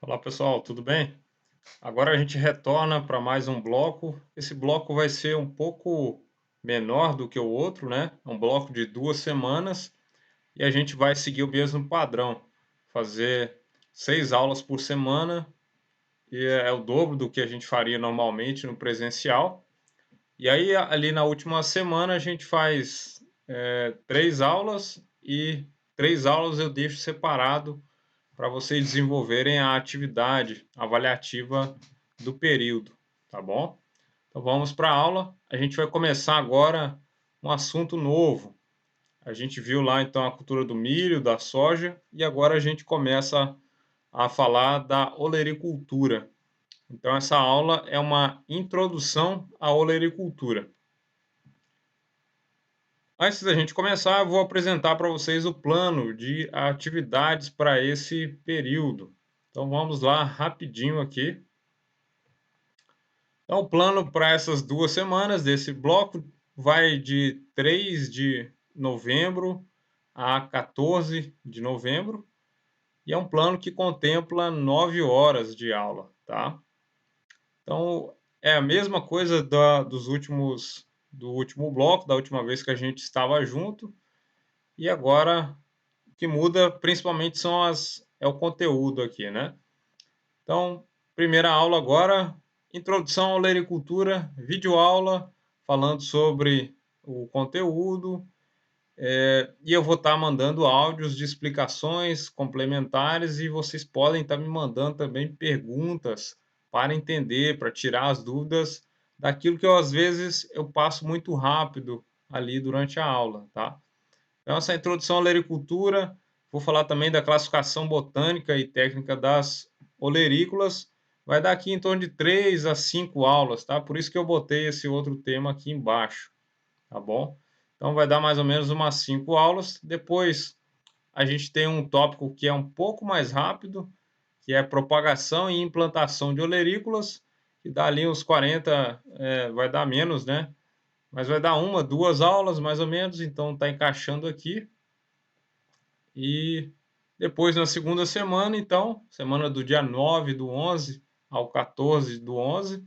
Olá pessoal, tudo bem? Agora a gente retorna para mais um bloco. Esse bloco vai ser um pouco menor do que o outro, né? É um bloco de 2 semanas e a gente vai seguir o mesmo padrão, fazer 6 aulas por semana e é o dobro do que a gente faria normalmente no presencial. E aí ali na última semana a gente faz 3 aulas e 3 aulas eu deixo separado para vocês desenvolverem a atividade avaliativa do período, tá bom? Então vamos para a aula. A gente vai começar agora um assunto novo. A gente viu lá então a cultura do milho, da soja, e agora a gente começa a falar da olericultura. Então essa aula é uma introdução à olericultura. Antes da gente começar, eu vou apresentar para vocês o plano de atividades para esse período. Então vamos lá rapidinho aqui. Então o plano para essas 2 semanas desse bloco vai de 3 de novembro a 14 de novembro e é um plano que contempla 9 horas de aula, tá? Então é a mesma coisa do último bloco, da última vez que a gente estava junto. E agora o que muda principalmente é o conteúdo aqui, né? Então, primeira aula agora, introdução à olericultura, videoaula falando sobre o conteúdo, e eu vou estar mandando áudios de explicações complementares e vocês podem estar me mandando também perguntas para entender, para tirar as dúvidas daquilo que eu às vezes eu passo muito rápido ali durante a aula, tá? Então, essa introdução à olericultura, vou falar também da classificação botânica e técnica das olerícolas, vai dar aqui em torno de 3 a 5 aulas, tá? Por isso que eu botei esse outro tema aqui embaixo, tá bom? Então, vai dar mais ou menos umas 5 aulas. Depois, a gente tem um tópico que é um pouco mais rápido, que é propagação e implantação de olerícolas, que dá ali uns 40, vai dar menos, né? Mas vai dar 1, 2 aulas mais ou menos, então está encaixando aqui. E depois, na segunda semana, então, semana do dia 9 do 11 ao 14 do 11,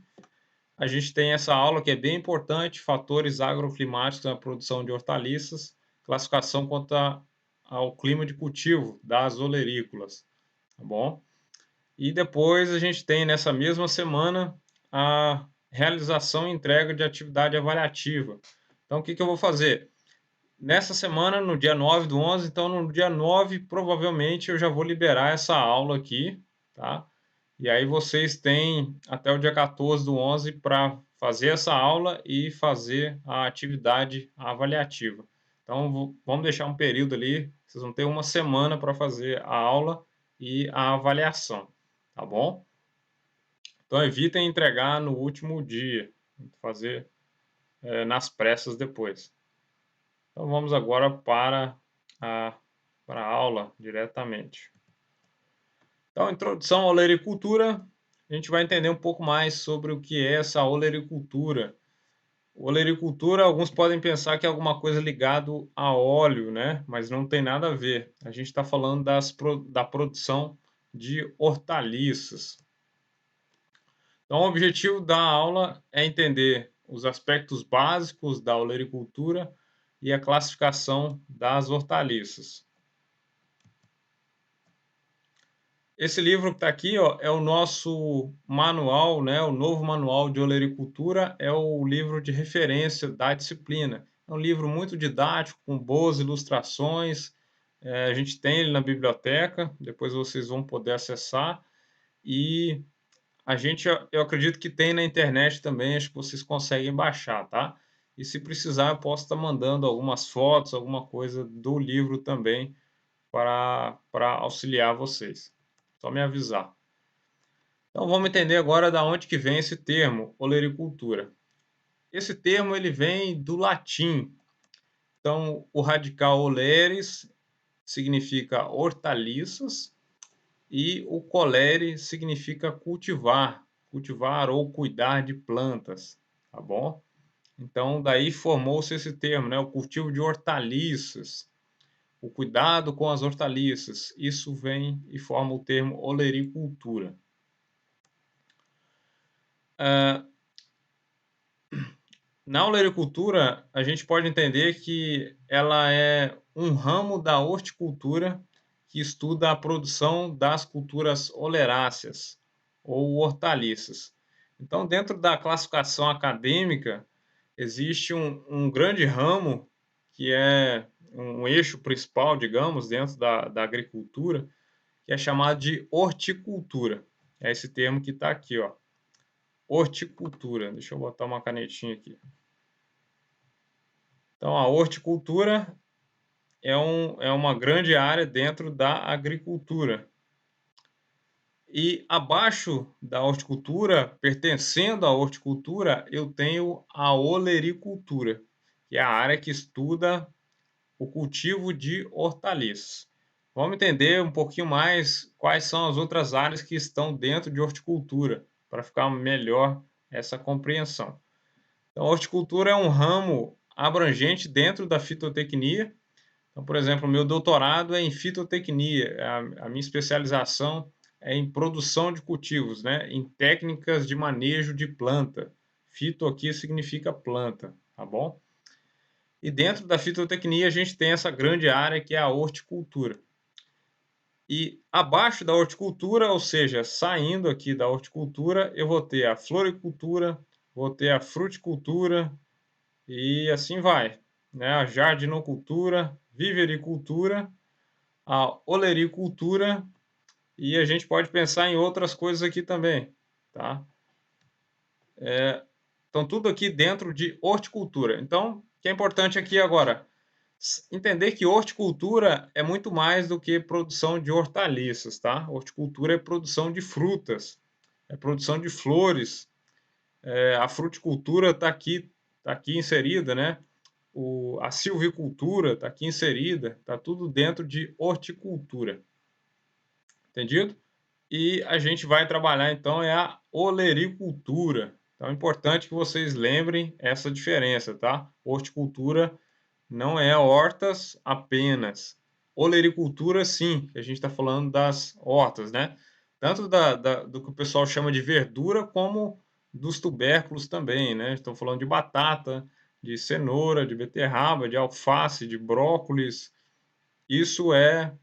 a gente tem essa aula que é bem importante, fatores agroclimáticos na produção de hortaliças, classificação quanto ao clima de cultivo das olerícolas, tá bom? E depois a gente tem nessa mesma semana a realização e entrega de atividade avaliativa. Então, o que eu vou fazer? Nessa semana, no dia 9 do 11, então no dia 9, provavelmente eu já vou liberar essa aula aqui, tá? E aí vocês têm até o dia 14 do 11 para fazer essa aula e fazer a atividade avaliativa. Então, vamos deixar um período ali, vocês vão ter uma semana para fazer a aula e a avaliação, tá bom? Então, evitem entregar no último dia, fazer nas pressas depois. Então vamos agora a, para a aula diretamente. Então, introdução à olericultura, a gente vai entender um pouco mais sobre o que é essa olericultura. Olericultura, alguns podem pensar que é alguma coisa ligado a óleo, né? Mas não tem nada a ver. A gente está falando da produção de hortaliças. Então, o objetivo da aula é entender os aspectos básicos da olericultura e a classificação das hortaliças. Esse livro que está aqui, ó, é o nosso manual, né? O novo manual de olericultura é o livro de referência da disciplina. É um livro muito didático, com boas ilustrações. A gente tem ele na biblioteca, depois vocês vão poder acessar. E eu acredito que tem na internet também, acho que vocês conseguem baixar, tá? E se precisar, eu posso estar mandando algumas fotos, alguma coisa do livro também para auxiliar vocês. Só me avisar. Então vamos entender agora da onde que vem esse termo, olericultura. Esse termo ele vem do latim. Então o radical oleres significa hortaliças e o colere significa cultivar, cultivar ou cuidar de plantas, tá bom? Então daí formou-se esse termo, né, o cultivo de hortaliças. o cuidado com as hortaliças. Isso vem e forma o termo olericultura. Na olericultura, a gente pode entender que ela é um ramo da horticultura que estuda a produção das culturas oleráceas ou hortaliças. Então, dentro da classificação acadêmica, existe um grande ramo que é um eixo principal, digamos, dentro da agricultura, que é chamado de horticultura. É esse termo que está aqui, ó, horticultura. Deixa eu botar uma canetinha aqui. Então, a horticultura é uma grande área dentro da agricultura. E abaixo da horticultura, pertencendo à horticultura, eu tenho a olericultura, que é a área que estuda o cultivo de hortaliças. Vamos entender um pouquinho mais quais são as outras áreas que estão dentro de horticultura, para ficar melhor essa compreensão. Então, a horticultura é um ramo abrangente dentro da fitotecnia. Então, por exemplo, o meu doutorado é em fitotecnia, a minha especialização é em produção de cultivos, né? Em técnicas de manejo de planta. Fito aqui significa planta, tá bom? E dentro da fitotecnia a gente tem essa grande área que é a horticultura. E abaixo da horticultura, ou seja, saindo aqui da horticultura, eu vou ter a floricultura, vou ter a fruticultura e assim vai, né? A jardinocultura, vivericultura, a olericultura e a gente pode pensar em outras coisas aqui também, tá? Então, tudo aqui dentro de horticultura. Então, o que é importante aqui agora? Entender que horticultura é muito mais do que produção de hortaliças, tá? Horticultura é produção de frutas, é produção de flores. A fruticultura está aqui inserida, né? A silvicultura está aqui inserida, está tudo dentro de horticultura. Entendido? E a gente vai trabalhar, então, é a olericultura. Então, é importante que vocês lembrem essa diferença, tá? Horticultura não é hortas apenas. Olericultura, sim, que a gente está falando das hortas, né? Tanto do que o pessoal chama de verdura, como dos tubérculos também, né? Estão falando de batata, de cenoura, de beterraba, de alface, de brócolis. Isso é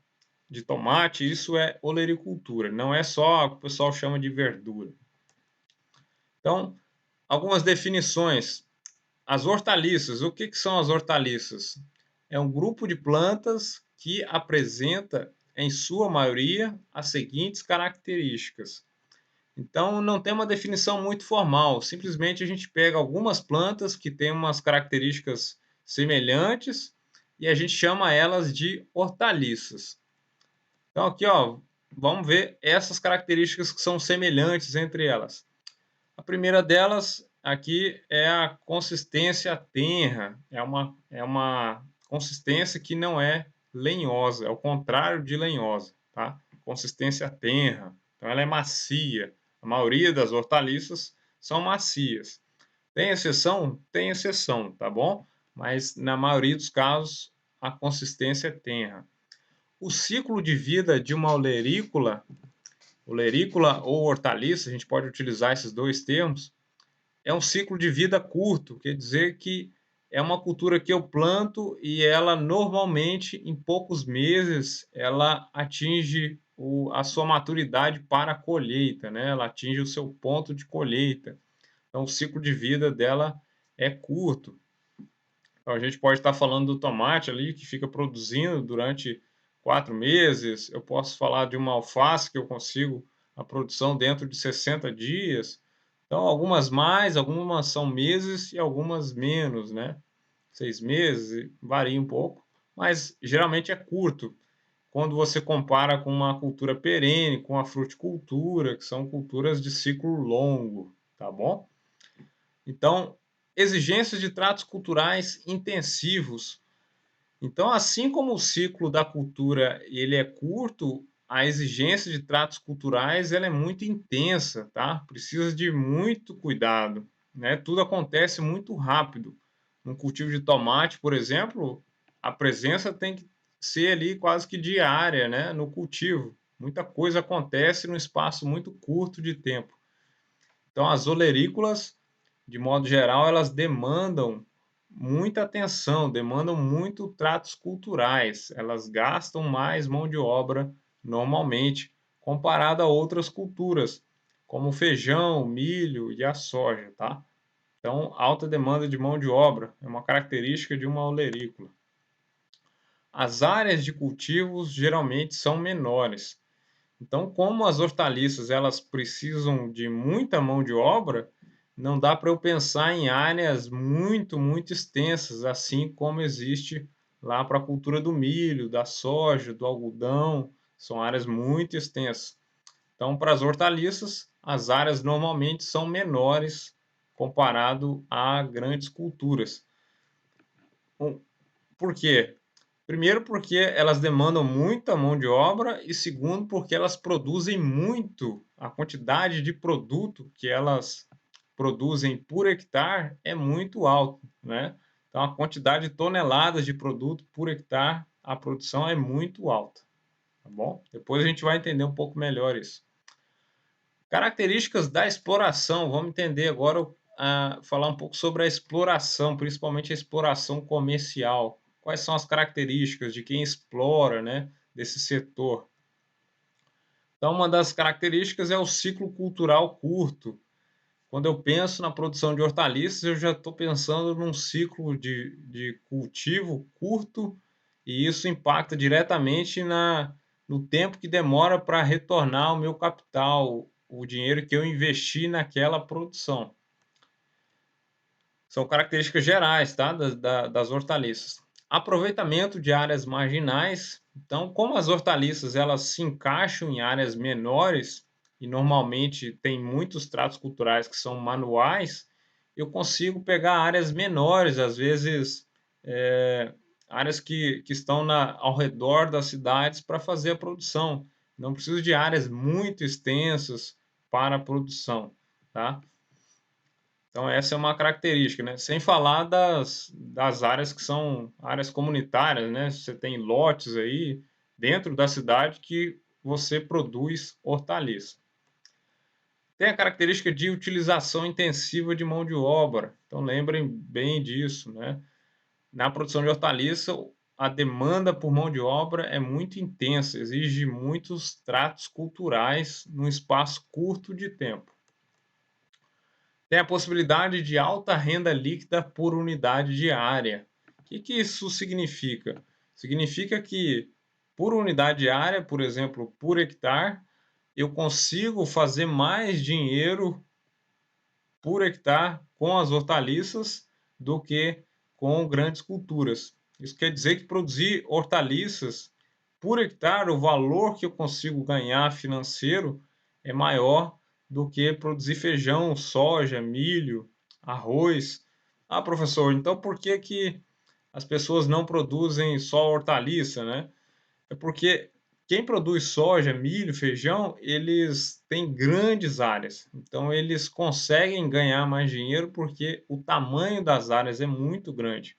de tomate, isso é olericultura. Não é só o que o pessoal chama de verdura. Então, algumas definições. As hortaliças, o que são as hortaliças? É um grupo de plantas que apresenta, em sua maioria, as seguintes características. Então, não tem uma definição muito formal, simplesmente a gente pega algumas plantas que têm umas características semelhantes e a gente chama elas de hortaliças. Então, aqui, ó, vamos ver essas características que são semelhantes entre elas. A primeira delas aqui é a consistência tenra, é uma consistência que não é lenhosa, é o contrário de lenhosa, tá? Consistência tenra, então ela é macia. A maioria das hortaliças são macias. Tem exceção? Tem exceção, tá bom? Mas na maioria dos casos a consistência é tenra. O ciclo de vida de uma olerícola ou hortaliça, a gente pode utilizar esses dois termos, é um ciclo de vida curto, quer dizer que é uma cultura que eu planto e ela normalmente em poucos meses ela atinge a sua maturidade para a colheita, né? Ela atinge o seu ponto de colheita. Então o ciclo de vida dela é curto. Então a gente pode estar falando do tomate ali que fica produzindo durante 4 meses. Eu posso falar de uma alface que eu consigo a produção dentro de 60 dias. Então, algumas mais, algumas são meses e algumas menos, né? 6 meses, varia um pouco, mas geralmente é curto. Quando você compara com uma cultura perene, com a fruticultura, que são culturas de ciclo longo, tá bom? Então, exigências de tratos culturais intensivos. Então, assim como o ciclo da cultura ele é curto, a exigência de tratos culturais ela é muito intensa, tá? Precisa de muito cuidado, né? Tudo acontece muito rápido. No cultivo de tomate, por exemplo, a presença tem que ser ali quase que diária, né, no cultivo. Muita coisa acontece num espaço muito curto de tempo. Então as olerícolas, de modo geral, elas demandam muita atenção, demandam muito tratos culturais. Elas gastam mais mão de obra normalmente, comparado a outras culturas, como o feijão, o milho e a soja, tá? Então, alta demanda de mão de obra é uma característica de uma olerícola. As áreas de cultivos geralmente são menores. Então, como as hortaliças elas precisam de muita mão de obra, não dá para eu pensar em áreas muito extensas, assim como existe lá para a cultura do milho, da soja, do algodão, são áreas muito extensas. Então, para as hortaliças, as áreas normalmente são menores comparado a grandes culturas. Por quê? Primeiro, porque elas demandam muita mão de obra, e segundo, porque elas produzem muito. A quantidade de produto que elas produzem por hectare é muito alta, né? Então, a quantidade de toneladas de produto por hectare, a produção é muito alta, tá bom? Depois a gente vai entender um pouco melhor isso. Características da exploração. Vamos entender agora, falar um pouco sobre a exploração, principalmente a exploração comercial. Quais são as características de quem explora, né, desse setor? Então, uma das características é o ciclo cultural curto. Quando eu penso na produção de hortaliças, eu já estou pensando num ciclo de cultivo curto, e isso impacta diretamente no tempo que demora para retornar o meu capital, o dinheiro que eu investi naquela produção. São características gerais, tá, das hortaliças. Aproveitamento de áreas marginais. Então, como as hortaliças elas se encaixam em áreas menores e normalmente tem muitos tratos culturais que são manuais, eu consigo pegar áreas menores, às vezes áreas que estão ao redor das cidades para fazer a produção. Não preciso de áreas muito extensas para a produção, tá? Então, essa é uma característica, né? Sem falar das áreas que são áreas comunitárias, né? Você tem lotes aí dentro da cidade que você produz hortaliça. Tem a característica de utilização intensiva de mão de obra. Então, lembrem bem disso, né? Na produção de hortaliça, a demanda por mão de obra é muito intensa, exige muitos tratos culturais num espaço curto de tempo. Tem a possibilidade de alta renda líquida por unidade diária. O que isso significa? Significa que por unidade diária, por exemplo, por hectare, eu consigo fazer mais dinheiro por hectare com as hortaliças do que com grandes culturas. Isso quer dizer que produzir hortaliças por hectare, o valor que eu consigo ganhar financeiro é maior do que produzir feijão, soja, milho, arroz. Ah, professor, então por que que as pessoas não produzem só hortaliça, né? É porque quem produz soja, milho, feijão, eles têm grandes áreas. Então eles conseguem ganhar mais dinheiro porque o tamanho das áreas é muito grande.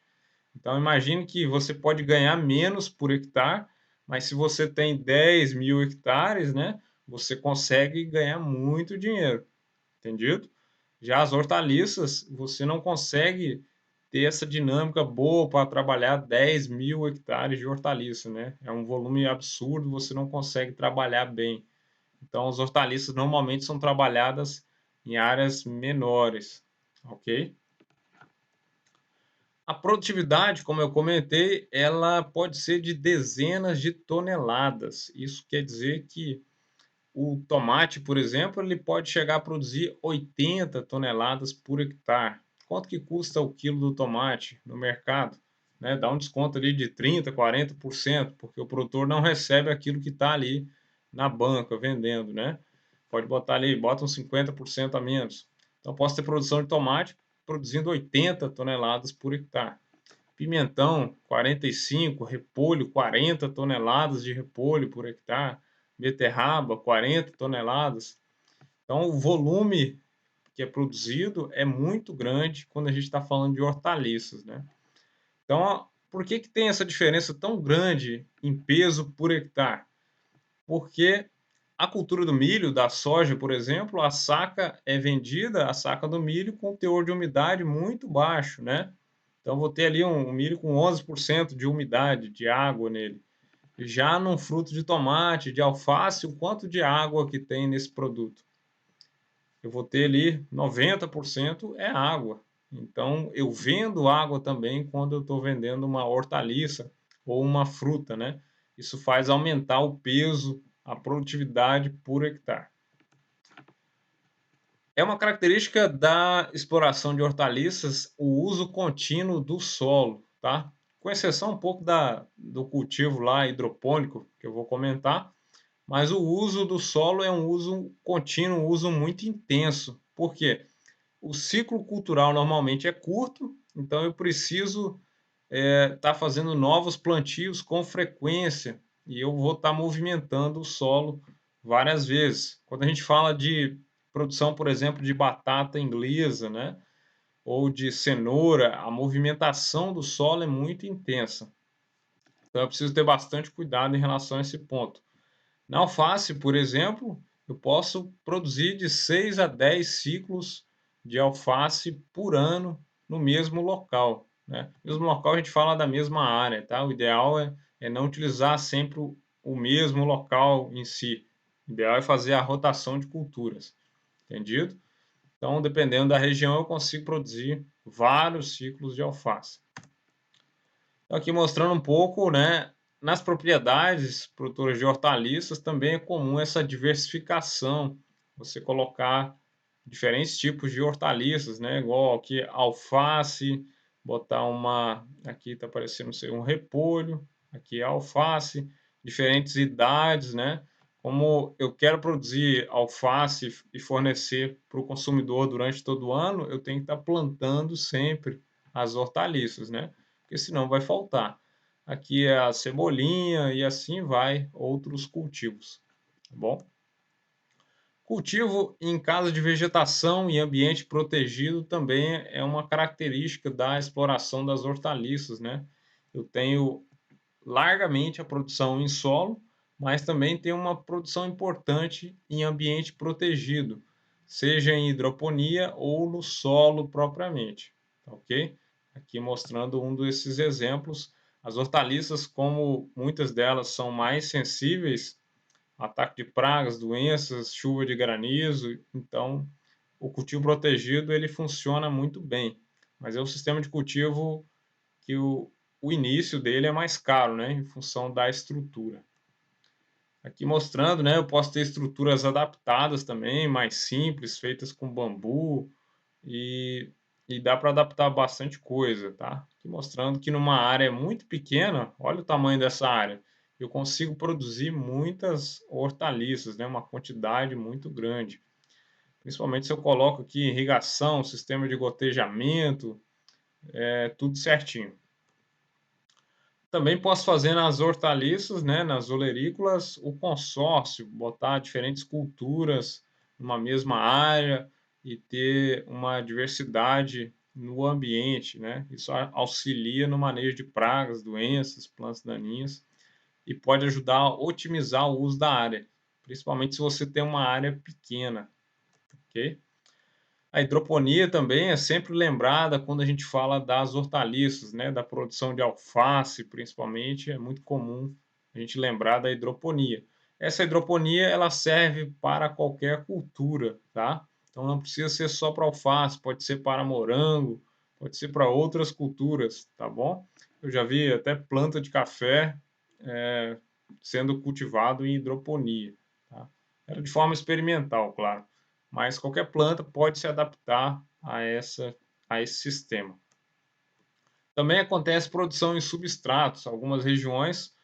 Então imagine que você pode ganhar menos por hectare, mas se você tem 10.000 hectares, né, você consegue ganhar muito dinheiro, entendido? Já as hortaliças, você não consegue ter essa dinâmica boa para trabalhar 10.000 hectares de hortaliça, né? É um volume absurdo, você não consegue trabalhar bem. Então, as hortaliças normalmente são trabalhadas em áreas menores, ok? A produtividade, como eu comentei, ela pode ser de dezenas de toneladas. Isso quer dizer que o tomate, por exemplo, ele pode chegar a produzir 80 toneladas por hectare. Quanto que custa o quilo do tomate no mercado? Né? Dá um desconto ali de 30%, 40%, porque o produtor não recebe aquilo que está ali na banca vendendo, né? Pode botar ali, bota uns 50% a menos. Então, posso ter produção de tomate produzindo 80 toneladas por hectare. Pimentão, 45, repolho, 40 toneladas de repolho por hectare, beterraba, 40 toneladas. Então, o volume que é produzido é muito grande quando a gente está falando de hortaliças, né? Então, por que que tem essa diferença tão grande em peso por hectare? Porque a cultura do milho, da soja, por exemplo, a saca é vendida, a saca do milho, com teor de umidade muito baixo, né? Então, vou ter ali um milho com 11% de umidade, de água nele. Já num fruto de tomate, de alface, o quanto de água que tem nesse produto? Eu vou ter ali 90% é água. Então, eu vendo água também quando eu estou vendendo uma hortaliça ou uma fruta, né? Isso faz aumentar o peso, a produtividade por hectare. É uma característica da exploração de hortaliças o uso contínuo do solo, tá? Com exceção um pouco do cultivo lá hidropônico, que eu vou comentar, mas o uso do solo é um uso contínuo, um uso muito intenso. Por quê? O ciclo cultural normalmente é curto, então eu preciso estar fazendo novos plantios com frequência e eu vou estar movimentando o solo várias vezes. Quando a gente fala de produção, por exemplo, de batata inglesa, né, ou de cenoura, a movimentação do solo é muito intensa. Então eu preciso ter bastante cuidado em relação a esse ponto. Na alface, por exemplo, eu posso produzir de 6 a 10 ciclos de alface por ano no mesmo local, né. Mesmo local a gente fala da mesma área, tá. O ideal é não utilizar sempre o mesmo local em si. O ideal é fazer a rotação de culturas, entendido? Então, dependendo da região, eu consigo produzir vários ciclos de alface. Então, aqui mostrando um pouco, né, nas propriedades produtoras de hortaliças também é comum essa diversificação, você colocar diferentes tipos de hortaliças, né, igual aqui alface, botar aqui está aparecendo, não sei, um repolho, aqui é alface, diferentes idades, né, como eu quero produzir alface e fornecer para o consumidor durante todo o ano, eu tenho que estar plantando sempre as hortaliças, né, porque senão vai faltar. Aqui é a cebolinha e assim vai outros cultivos, tá bom? Cultivo em casa de vegetação e ambiente protegido também é uma característica da exploração das hortaliças, né? Eu tenho largamente a produção em solo, mas também tenho uma produção importante em ambiente protegido, seja em hidroponia ou no solo propriamente, tá ok? Aqui mostrando um desses exemplos. As hortaliças, como muitas delas são mais sensíveis ataque de pragas, doenças, chuva de granizo, então o cultivo protegido ele funciona muito bem, mas é um sistema de cultivo que o início dele é mais caro, né, em função da estrutura. Aqui mostrando, né, eu posso ter estruturas adaptadas também, mais simples, feitas com bambu, e, e dá para adaptar bastante coisa, tá? Aqui mostrando que numa área muito pequena, olha o tamanho dessa área, eu consigo produzir muitas hortaliças, né? Uma quantidade muito grande. Principalmente se eu coloco aqui irrigação, sistema de gotejamento, tudo certinho. Também posso fazer nas hortaliças, né, nas olerícolas, o consórcio, botar diferentes culturas numa mesma área e ter uma diversidade no ambiente, né? Isso auxilia no manejo de pragas, doenças, plantas daninhas e pode ajudar a otimizar o uso da área, principalmente se você tem uma área pequena, ok? A hidroponia também é sempre lembrada quando a gente fala das hortaliças, né, da produção de alface, principalmente, é muito comum a gente lembrar da hidroponia. Essa hidroponia, ela serve para qualquer cultura, tá? Então não precisa ser só para alface, pode ser para morango, pode ser para outras culturas, tá bom? Eu já vi até planta de café sendo cultivado em hidroponia, tá? Era de forma experimental, claro, mas qualquer planta pode se adaptar a esse sistema. Também acontece produção em substratos. Algumas regiões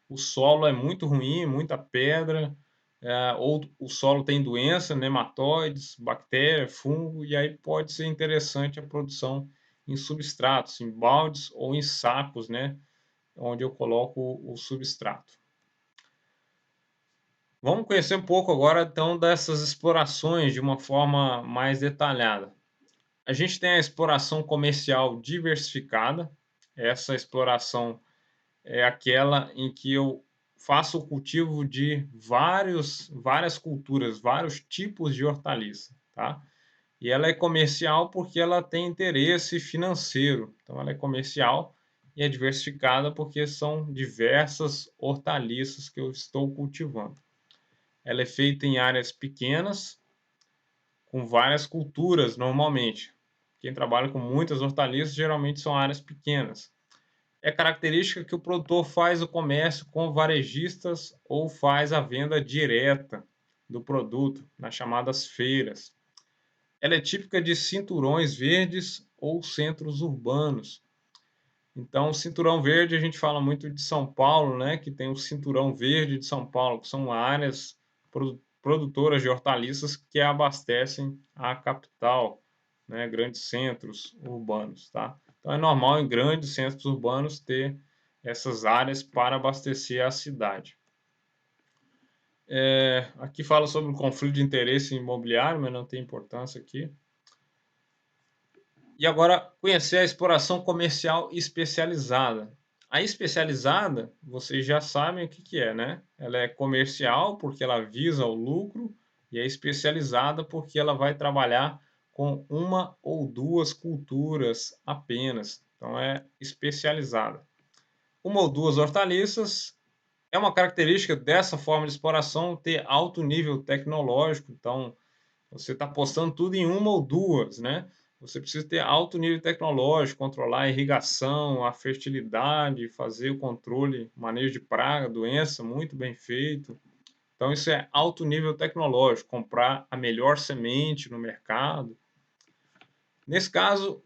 o solo é muito ruim, muita pedra, ou o solo tem doença, nematóides, bactéria, fungo, e aí pode ser interessante a produção em substratos, em baldes ou em sacos, né, onde eu coloco o substrato. Vamos conhecer um pouco agora, então, dessas explorações de uma forma mais detalhada. A gente tem a exploração comercial diversificada. Essa exploração é aquela em que eu faço o cultivo de várias culturas, vários tipos de hortaliça, tá? E ela é comercial porque ela tem interesse financeiro. Então ela é comercial e é diversificada porque são diversas hortaliças que eu estou cultivando. Ela é feita em áreas pequenas, com várias culturas normalmente. Quem trabalha com muitas hortaliças geralmente são áreas pequenas. É característica que o produtor faz o comércio com varejistas ou faz a venda direta do produto nas chamadas feiras. Ela é típica de cinturões verdes ou centros urbanos. Então, o cinturão verde, a gente fala muito de São Paulo, né, que tem o cinturão verde de São Paulo, que são áreas produtoras de hortaliças que abastecem a capital, né, grandes centros urbanos, tá? Então, é normal em grandes centros urbanos ter essas áreas para abastecer a cidade. Aqui fala sobre o conflito de interesse imobiliário, mas não tem importância aqui. E agora, conhecer a exploração comercial especializada. A especializada, vocês já sabem o que que é, né? Ela é comercial porque ela visa o lucro e é especializada porque ela vai trabalhar com uma ou duas culturas apenas. Então, é especializada. Uma ou duas hortaliças é uma característica dessa forma de exploração ter alto nível tecnológico. Então, você está postando tudo em uma ou duas, né? Você precisa ter alto nível tecnológico, controlar a irrigação, a fertilidade, fazer o controle, manejo de praga, doença, muito bem feito. Então, isso é alto nível tecnológico, comprar a melhor semente no mercado. Nesse caso,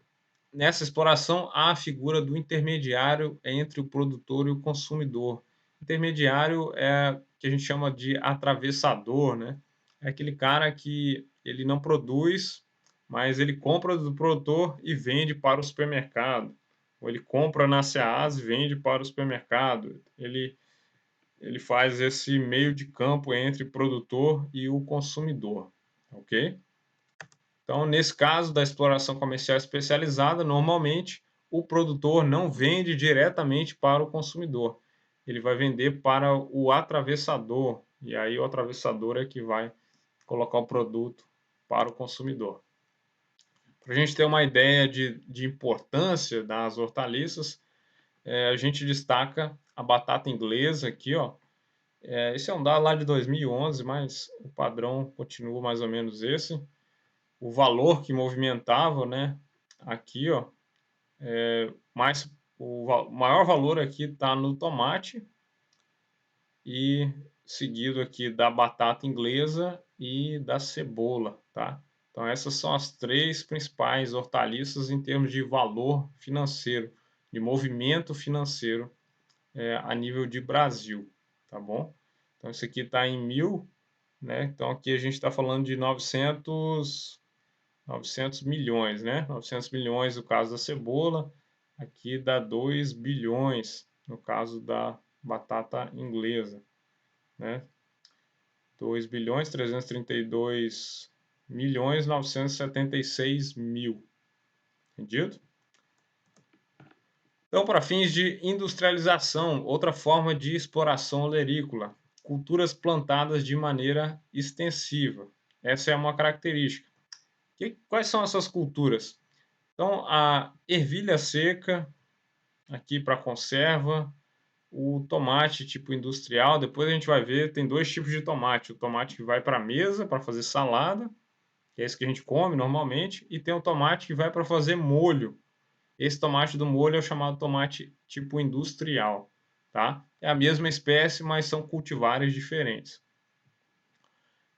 nessa exploração, há a figura do intermediário entre o produtor e o consumidor. Intermediário é o que a gente chama de atravessador, né? É aquele cara que ele não produz, mas ele compra do produtor e vende para o supermercado. Ou ele compra na Ceasa e vende para o supermercado. Ele faz esse meio de campo entre produtor e o consumidor, ok? Então, nesse caso da exploração comercial especializada, normalmente o produtor não vende diretamente para o consumidor. Ele vai vender para o atravessador, e aí o atravessador é que vai colocar o produto para o consumidor. Para a gente ter uma ideia de importância das hortaliças, a gente destaca a batata inglesa aqui, ó. Esse é um dado lá de 2011, mas o padrão continua mais ou menos esse. O valor que movimentava, né? Aqui, ó, mais o maior valor aqui está no tomate e seguido aqui da batata inglesa e da cebola, tá? Então essas são as três principais hortaliças em termos de valor financeiro, de movimento financeiro a nível de Brasil, tá bom? Então isso aqui está em 1000, né? Então aqui a gente está falando de 900 milhões, né? 900 milhões no caso da cebola, aqui dá 2 bilhões no caso da batata inglesa, né? 2 bilhões 332 milhões 976 mil. Entendido? Então, para fins de industrialização, outra forma de exploração olerícola, culturas plantadas de maneira extensiva. Essa é uma característica. Quais são essas culturas? Então, a ervilha seca, aqui para conserva, o tomate tipo industrial, depois a gente vai ver, tem dois tipos de tomate. O tomate que vai para a mesa, para fazer salada, que é esse que a gente come normalmente, e tem o tomate que vai para fazer molho. Esse tomate do molho é o chamado tomate tipo industrial, tá? É a mesma espécie, mas são cultivares diferentes.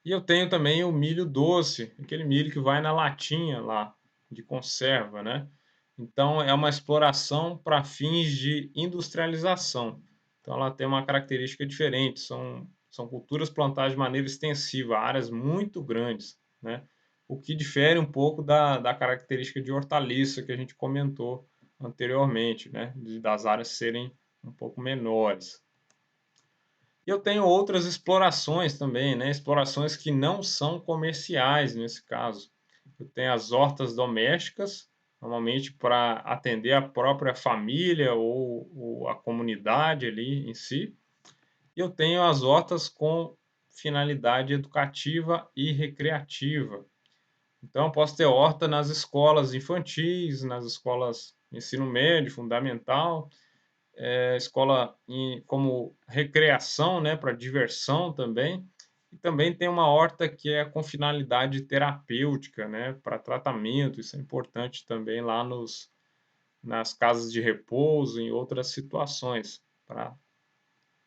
E eu tenho também o milho doce, aquele milho que vai na latinha lá, de conserva, né? Então, é uma exploração para fins de industrialização. Então, ela tem uma característica diferente, são culturas plantadas de maneira extensiva, áreas muito grandes, né? O que difere um pouco da característica de hortaliça que a gente comentou anteriormente, né? Das áreas serem um pouco menores. E eu tenho outras explorações também, né? Explorações que não são comerciais nesse caso. Eu tenho as hortas domésticas, normalmente para atender a própria família ou a comunidade ali em si. E eu tenho as hortas com finalidade educativa e recreativa. Então, eu posso ter horta nas escolas infantis, nas escolas de ensino médio, fundamental, escola como recreação, né, para diversão também. E também tem uma horta que é com finalidade terapêutica, né, para tratamento. Isso é importante também lá nas casas de repouso, em outras situações, para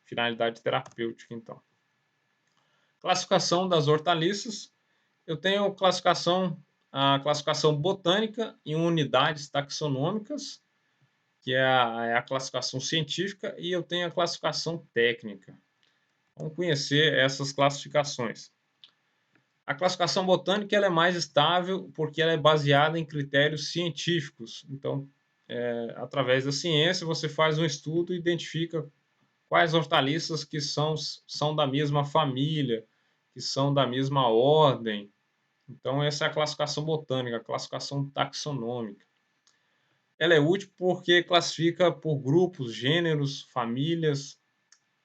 finalidade terapêutica, então. Classificação das hortaliças. Eu tenho a classificação botânica em unidades taxonômicas, que é a classificação científica, e eu tenho a classificação técnica. Vamos conhecer essas classificações. A classificação botânica ela é mais estável porque ela é baseada em critérios científicos. Então, através da ciência, você faz um estudo e identifica quais hortaliças que são da mesma família, que são da mesma ordem. Então, essa é a classificação botânica, a classificação taxonômica. Ela é útil porque classifica por grupos, gêneros, famílias,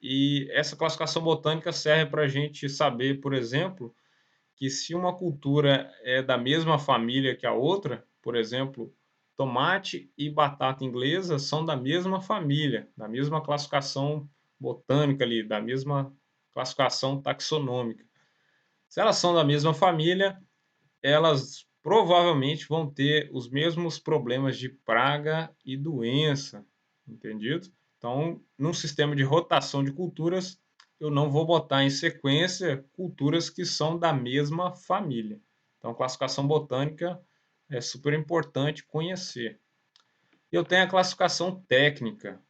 e essa classificação botânica serve para a gente saber, por exemplo, que se uma cultura é da mesma família que a outra, por exemplo, tomate e batata inglesa são da mesma família, da mesma classificação botânica ali, da mesma classificação taxonômica. Se elas são da mesma família, elas provavelmente vão ter os mesmos problemas de praga e doença, entendido? Então, num sistema de rotação de culturas, eu não vou botar em sequência culturas que são da mesma família. Então, classificação botânica é super importante conhecer. Eu tenho a classificação técnica,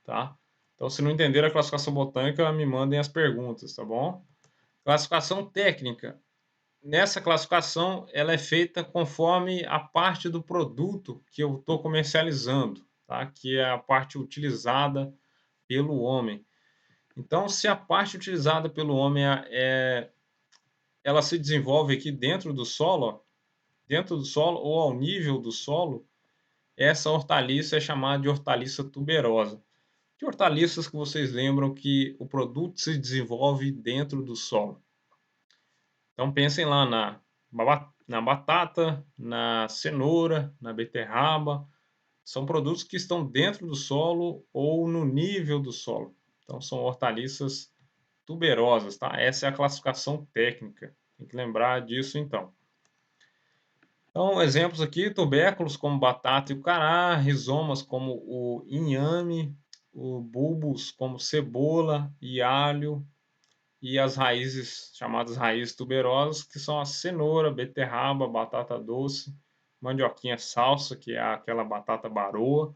tá? Então, se não entender a classificação botânica, me mandem as perguntas, tá bom? Classificação técnica. Nessa classificação, ela é feita conforme a parte do produto que eu estou comercializando, tá? Que é a parte utilizada pelo homem. Então, se a parte utilizada pelo homem ela se desenvolve aqui dentro do solo ou ao nível do solo, essa hortaliça é chamada de hortaliça tuberosa. Que hortaliças que vocês lembram que o produto se desenvolve dentro do solo? Então pensem lá na batata, na cenoura, na beterraba. São produtos que estão dentro do solo ou no nível do solo. Então são hortaliças tuberosas, tá? Essa é a classificação técnica. Tem que lembrar disso então. Então, exemplos aqui, tubérculos como batata e o cará, rizomas como o inhame, o bulbos como cebola e alho, e as raízes, chamadas raízes tuberosas, que são a cenoura, beterraba, batata doce, mandioquinha salsa, que é aquela batata baroa,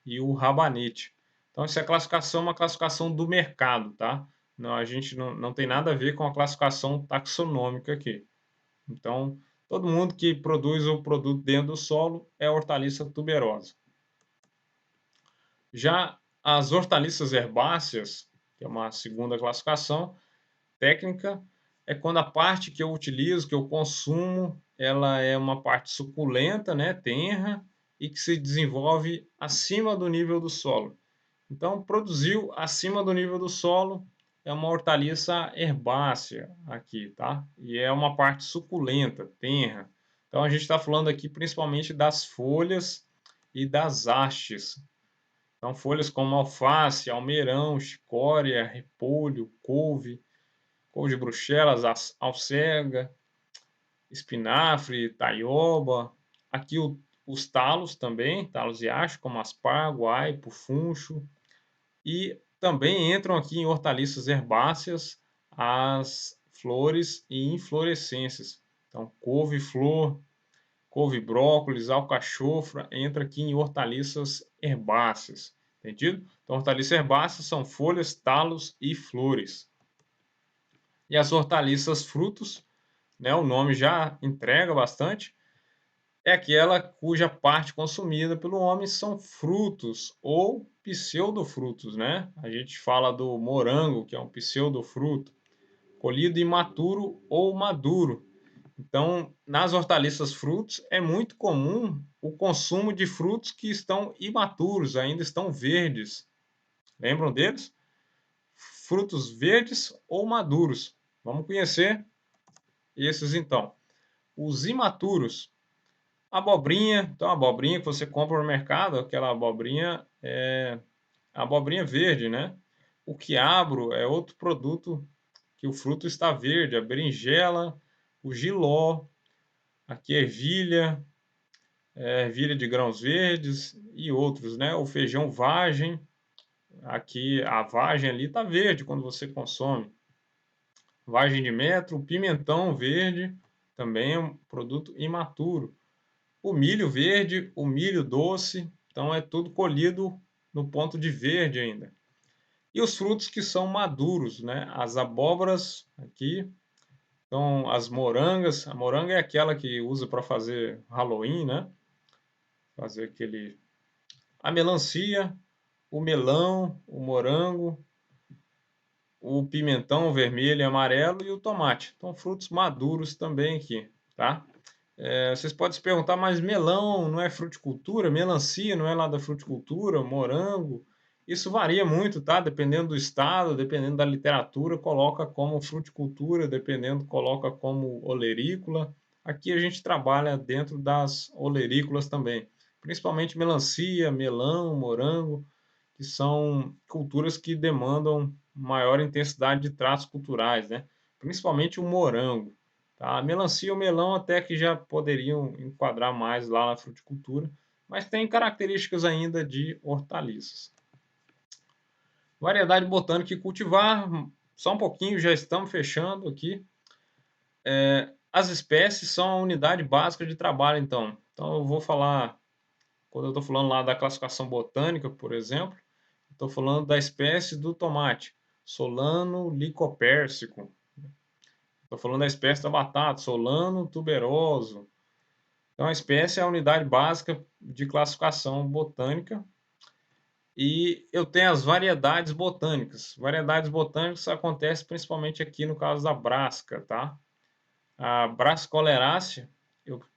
e o rabanete. Então, essa classificação é uma classificação do mercado, tá? Não, a gente não tem nada a ver com a classificação taxonômica aqui. Então, todo mundo que produz o produto dentro do solo é hortaliça tuberosa. Já as hortaliças herbáceas, que é uma segunda classificação, técnica é quando a parte que eu utilizo, que eu consumo, ela é uma parte suculenta, né, tenra, e que se desenvolve acima do nível do solo. Então, produziu acima do nível do solo, é uma hortaliça herbácea aqui, tá? E é uma parte suculenta, tenra. Então, a gente está falando aqui principalmente das folhas e das hastes. Então, folhas como alface, almeirão, chicória, repolho, couve de Bruxelas, alcega, espinafre, taioba. Aqui os talos também, talos e acho, como aspargo, aipo, funcho. E também entram aqui em hortaliças herbáceas as flores e inflorescências. Então, couve-flor, couve-brócolis, alcachofra, entra aqui em hortaliças herbáceas. Entendido? Então, hortaliças herbáceas são folhas, talos e flores. E as hortaliças frutos, né, o nome já entrega bastante, é aquela cuja parte consumida pelo homem são frutos ou pseudofrutos, né? A gente fala do morango, que é um pseudofruto, colhido imaturo ou maduro. Então, nas hortaliças frutos, é muito comum o consumo de frutos que estão imaturos, ainda estão verdes. Lembram deles? Frutos verdes ou maduros. Vamos conhecer esses então. Os imaturos, abobrinha, então a abobrinha que você compra no mercado, aquela abobrinha a abobrinha verde, né? O quiabro é outro produto que o fruto está verde, a berinjela, o jiló, aqui ervilha de grãos verdes e outros, né? O feijão vagem, aqui a vagem ali está verde quando você consome. Vagem de metro, o pimentão verde, também é um produto imaturo. O milho verde, o milho doce, então é tudo colhido no ponto de verde ainda. E os frutos que são maduros, né? As abóboras aqui, então as morangas. A moranga é aquela que usa para fazer Halloween, né? Fazer aquele. A melancia, o melão, o morango, o pimentão vermelho e amarelo e o tomate. Então, frutos maduros também aqui, tá? Vocês podem se perguntar, mas melão não é fruticultura? Melancia não é lá da fruticultura? Morango? Isso varia muito, tá? Dependendo do estado, dependendo da literatura, coloca como fruticultura, dependendo, coloca como olerícola. Aqui a gente trabalha dentro das olerícolas também, principalmente melancia, melão, morango, que são culturas que demandam maior intensidade de traços culturais, né? Principalmente o morango. Tá? A melancia e o melão até que já poderiam enquadrar mais lá na fruticultura, mas tem características ainda de hortaliças. Variedade botânica e cultivar, só um pouquinho, já estamos fechando aqui. As espécies são a unidade básica de trabalho, então. Então eu vou falar, quando eu estou falando lá da classificação botânica, por exemplo, estou falando da espécie do tomate, Solano licopérsico. Estou falando da espécie da batata, Solano tuberoso. Então, a espécie é a unidade básica de classificação botânica e eu tenho as variedades botânicas. Variedades botânicas acontecem principalmente aqui no caso da Brasca, tá? A Brascolerácea,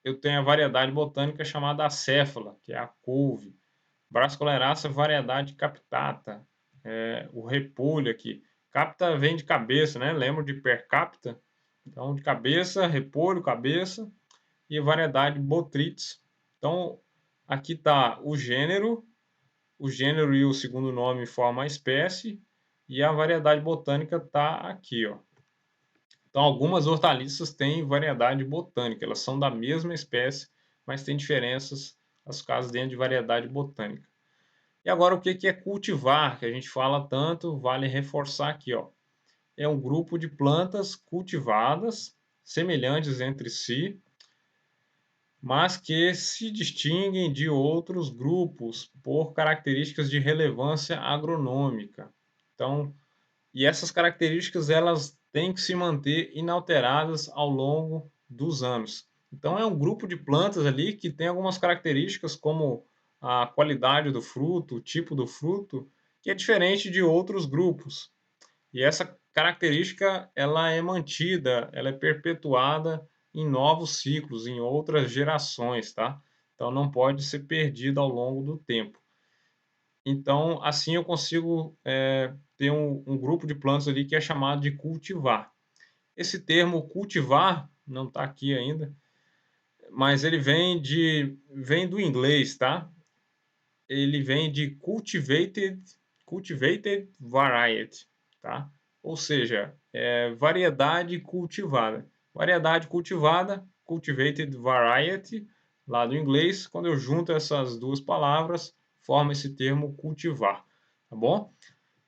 eu tenho a variedade botânica chamada acéfala, que é a couve. Brascolerácea, variedade captata, o repolho aqui. Capta vem de cabeça, né? Lembra de per capita? Então, de cabeça, repolho, cabeça e variedade Botrytis. Então, aqui está o gênero e o segundo nome formam a espécie, e a variedade botânica está aqui, ó. Então, algumas hortaliças têm variedade botânica, elas são da mesma espécie, mas têm diferenças, as casos dentro de variedade botânica. E agora, o que é cultivar, que a gente fala tanto, vale reforçar aqui, ó. É um grupo de plantas cultivadas, semelhantes entre si, mas que se distinguem de outros grupos por características de relevância agronômica. Então, e essas características elas têm que se manter inalteradas ao longo dos anos. Então, é um grupo de plantas ali que tem algumas características como a qualidade do fruto, o tipo do fruto, que é diferente de outros grupos. E essa característica ela é mantida, ela é perpetuada em novos ciclos, em outras gerações, tá? Então não pode ser perdida ao longo do tempo. Então, assim eu consigo ter um grupo de plantas ali que é chamado de cultivar. Esse termo cultivar não está aqui ainda, mas ele vem do inglês, tá? Ele vem de cultivated variety, tá? Ou seja, variedade cultivada. Variedade cultivada, cultivated variety, lá do inglês, quando eu junto essas duas palavras, forma esse termo cultivar, tá bom?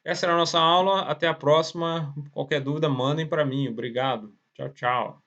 Essa era a nossa aula, até a próxima. Qualquer dúvida, mandem para mim. Obrigado. Tchau, tchau.